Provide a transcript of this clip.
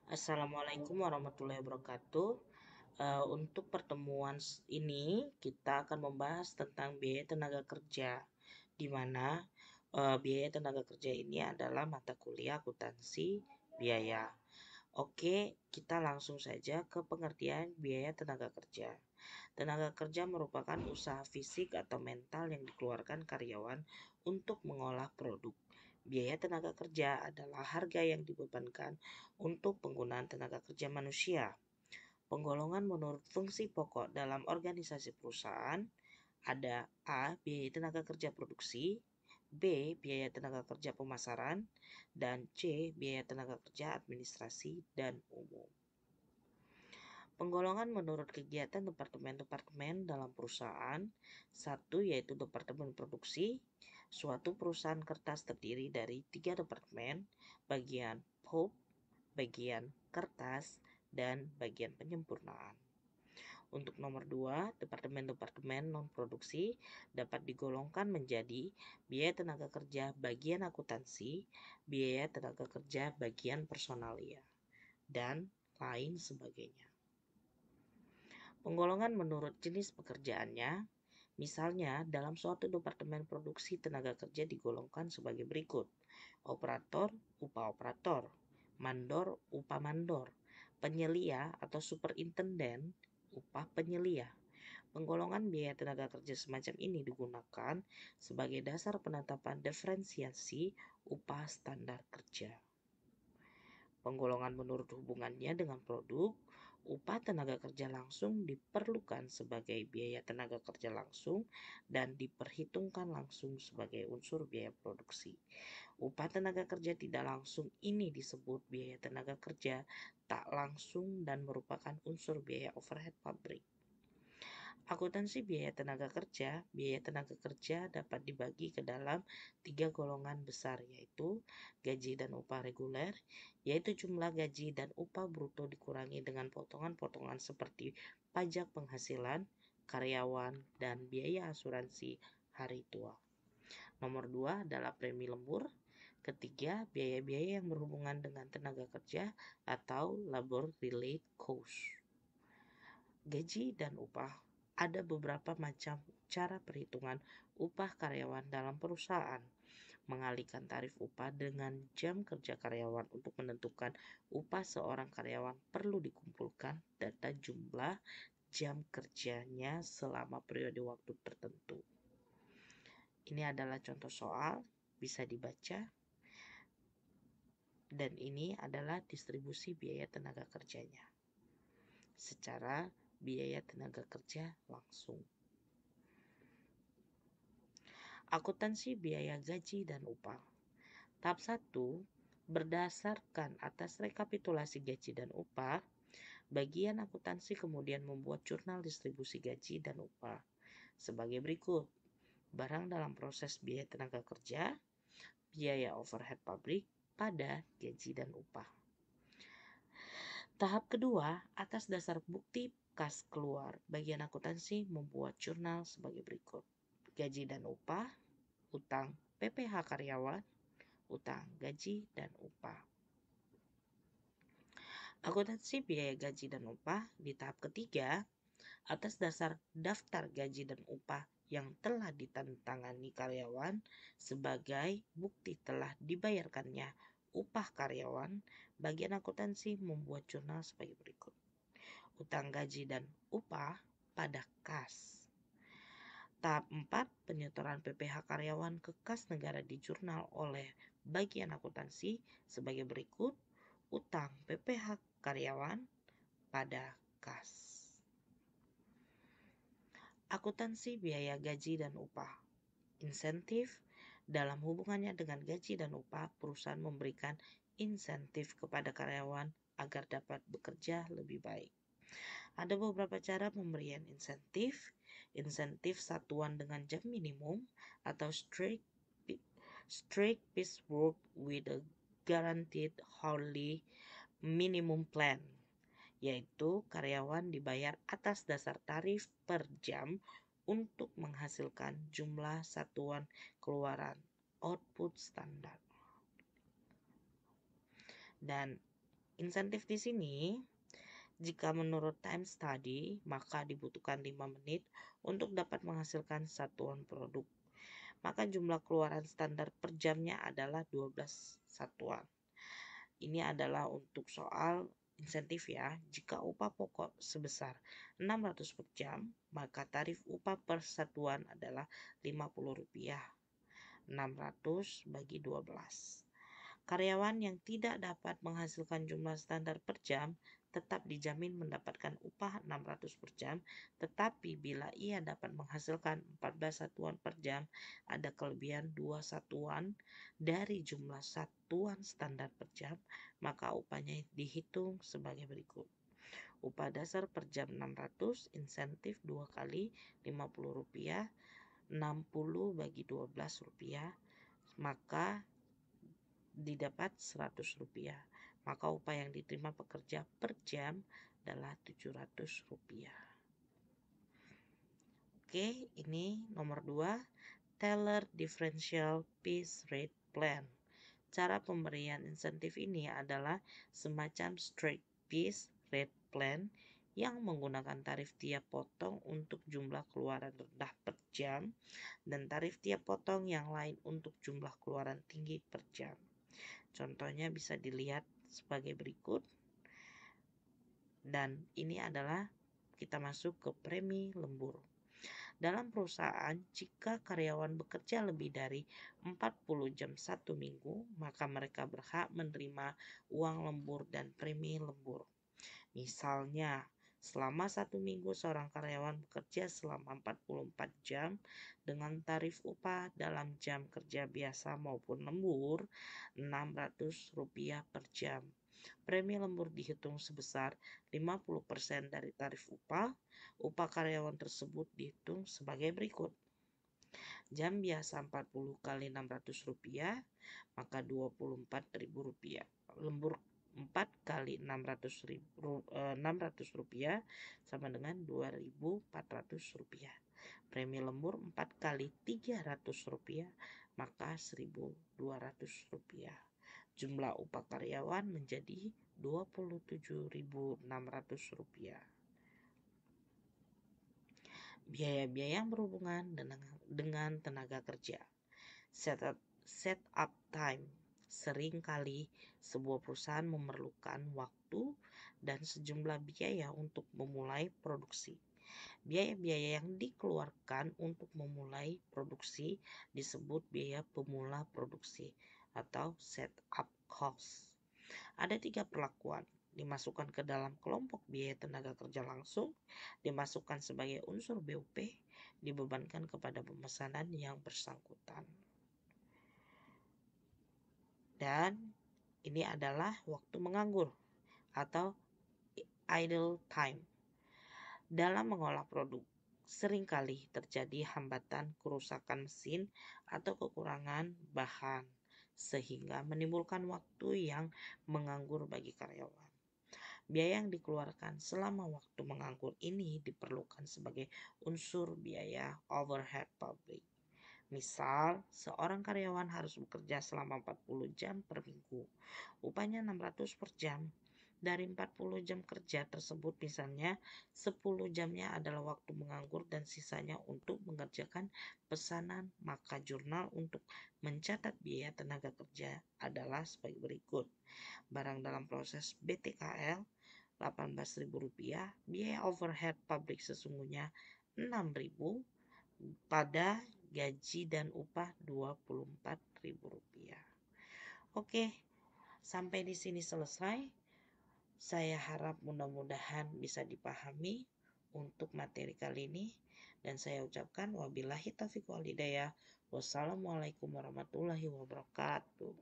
Assalamualaikum warahmatullahi wabarakatuh. Untuk pertemuan ini kita akan membahas tentang biaya tenaga kerja, di mana biaya tenaga kerja ini adalah mata kuliah akuntansi biaya. Oke, kita langsung saja ke pengertian biaya tenaga kerja. Tenaga kerja merupakan usaha fisik atau mental yang dikeluarkan karyawan untuk mengolah produk. Biaya tenaga kerja adalah harga yang dibebankan untuk penggunaan tenaga kerja manusia. Penggolongan menurut fungsi pokok dalam organisasi perusahaan ada A. Biaya tenaga kerja produksi, B. Biaya tenaga kerja pemasaran, dan C. Biaya tenaga kerja administrasi dan umum. Penggolongan menurut kegiatan departemen-departemen dalam perusahaan. Satu yaitu departemen produksi. Suatu perusahaan kertas terdiri dari 3 departemen, bagian pulp, bagian kertas, dan bagian penyempurnaan. Untuk nomor 2, departemen-departemen non-produksi dapat digolongkan menjadi biaya tenaga kerja bagian akuntansi, biaya tenaga kerja bagian personalia, dan lain sebagainya. Penggolongan menurut jenis pekerjaannya, misalnya dalam suatu departemen produksi tenaga kerja digolongkan sebagai berikut: operator, upah operator; mandor, upah mandor; penyelia atau superintenden, upah penyelia. Penggolongan biaya tenaga kerja semacam ini digunakan sebagai dasar penetapan diferensiasi upah standar kerja. Penggolongan menurut hubungannya dengan produk, upah tenaga kerja langsung diperlukan sebagai biaya tenaga kerja langsung dan diperhitungkan langsung sebagai unsur biaya produksi. Upah tenaga kerja tidak langsung ini disebut biaya tenaga kerja tak langsung dan merupakan unsur biaya overhead pabrik. Akuntansi biaya tenaga kerja dapat dibagi ke dalam 3 golongan besar, yaitu gaji dan upah reguler, yaitu jumlah gaji dan upah bruto dikurangi dengan potongan-potongan seperti pajak penghasilan, karyawan, dan biaya asuransi hari tua. Nomor 2 adalah premi lembur. Ketiga, biaya-biaya yang berhubungan dengan tenaga kerja atau labor related cost. Gaji dan upah. Ada beberapa macam cara perhitungan upah karyawan dalam perusahaan. Mengalihkan tarif upah dengan jam kerja karyawan. Untuk menentukan upah seorang karyawan perlu dikumpulkan data jumlah jam kerjanya selama periode waktu tertentu. Ini adalah contoh soal, bisa dibaca. Dan ini adalah distribusi biaya tenaga kerjanya secara biaya tenaga kerja langsung. Akuntansi biaya gaji dan upah. Tahap 1, berdasarkan atas rekapitulasi gaji dan upah, bagian akuntansi kemudian membuat jurnal distribusi gaji dan upah sebagai berikut: barang dalam proses biaya tenaga kerja, biaya overhead pabrik pada gaji dan upah. Tahap kedua, atas dasar bukti kas keluar, bagian akuntansi membuat jurnal sebagai berikut: gaji dan upah, utang PPh karyawan, utang gaji dan upah. Akuntansi biaya gaji dan upah di tahap ketiga, atas dasar daftar gaji dan upah yang telah ditandatangani karyawan sebagai bukti telah dibayarkannya upah karyawan, bagian akuntansi membuat jurnal sebagai berikut: utang gaji dan upah pada kas. Tahap 4, penyetoran PPh karyawan ke kas negara di jurnal oleh bagian akuntansi sebagai berikut: utang PPh karyawan pada kas. Akuntansi biaya gaji dan upah. Insentif. Dalam hubungannya dengan gaji dan upah, perusahaan memberikan insentif kepada karyawan agar dapat bekerja lebih baik. Ada beberapa cara pemberian insentif. Insentif satuan dengan jam minimum atau strict piece work with a guaranteed hourly minimum plan, yaitu karyawan dibayar atas dasar tarif per jam untuk menghasilkan jumlah satuan keluaran output standar. Dan Insentif di sini, jika menurut time study, maka dibutuhkan 5 menit untuk dapat menghasilkan satuan produk. Maka jumlah keluaran standar per jamnya adalah 12 satuan. Ini adalah untuk soal insentif ya. Jika upah pokok sebesar 600 per jam, maka tarif upah per satuan adalah Rp50. 600 bagi 12. Karyawan yang tidak dapat menghasilkan jumlah standar per jam tetap dijamin mendapatkan upah 600 per jam, tetapi bila ia dapat menghasilkan 14 satuan per jam, ada kelebihan 2 satuan dari jumlah satuan standar per jam, maka upahnya dihitung sebagai berikut. Upah dasar per jam 600, insentif 2 kali Rp50, 60 bagi 12 rupiah, maka didapat Rp100. Maka upah yang diterima pekerja per jam adalah Rp700. Oke, ini nomor 2, Taylor Differential Piece Rate Plan. Cara pemberian insentif ini adalah semacam straight piece rate plan yang menggunakan tarif tiap potong untuk jumlah keluaran rendah per jam dan tarif tiap potong yang lain untuk jumlah keluaran tinggi per jam. Contohnya bisa dilihat sebagai berikut. Dan ini adalah kita masuk ke premi lembur. Dalam perusahaan, jika karyawan bekerja lebih dari 40 jam 1 minggu, maka mereka berhak menerima uang lembur dan premi lembur. Misalnya, selama 1 minggu seorang karyawan bekerja selama 44 jam dengan tarif upah dalam jam kerja biasa maupun lembur Rp600 per jam. Premi lembur dihitung sebesar 50% dari tarif upah. Upah karyawan tersebut dihitung sebagai berikut. Jam biasa 40 kali Rp600, maka Rp24.000. Lembur 4 kali Rp600 sama dengan Rp2.400. Premi lembur 4 kali Rp300, maka Rp1.200. Jumlah upah karyawan menjadi Rp27.600. Biaya-biaya yang berhubungan dengan tenaga kerja. Setup time. Seringkali sebuah perusahaan memerlukan waktu dan sejumlah biaya untuk memulai produksi. Biaya-biaya yang dikeluarkan untuk memulai produksi disebut biaya pemula produksi atau setup cost. Ada 3 perlakuan. Dimasukkan ke dalam kelompok biaya tenaga kerja langsung, dimasukkan sebagai unsur BUP, dibebankan kepada pemesanan yang bersangkutan. Dan ini adalah waktu menganggur atau idle time. Dalam mengolah produk, seringkali terjadi hambatan kerusakan mesin atau kekurangan bahan, sehingga menimbulkan waktu yang menganggur bagi karyawan. Biaya yang dikeluarkan selama waktu menganggur ini diperlukan sebagai unsur biaya overhead public. Misal, seorang karyawan harus bekerja selama 40 jam per minggu. Upahnya Rp600 per jam. Dari 40 jam kerja tersebut misalnya 10 jamnya adalah waktu menganggur dan sisanya untuk mengerjakan pesanan, maka jurnal untuk mencatat biaya tenaga kerja adalah sebagai berikut. Barang dalam proses BTKL Rp18.000, biaya overhead publik sesungguhnya Rp6.000 pada gaji dan upah Rp24.000. Oke, sampai di sini selesai. Saya harap mudah-mudahan bisa dipahami untuk materi kali ini. Dan saya ucapkan wabillahi taufiq wal hidayah. Wassalamualaikum warahmatullahi wabarakatuh.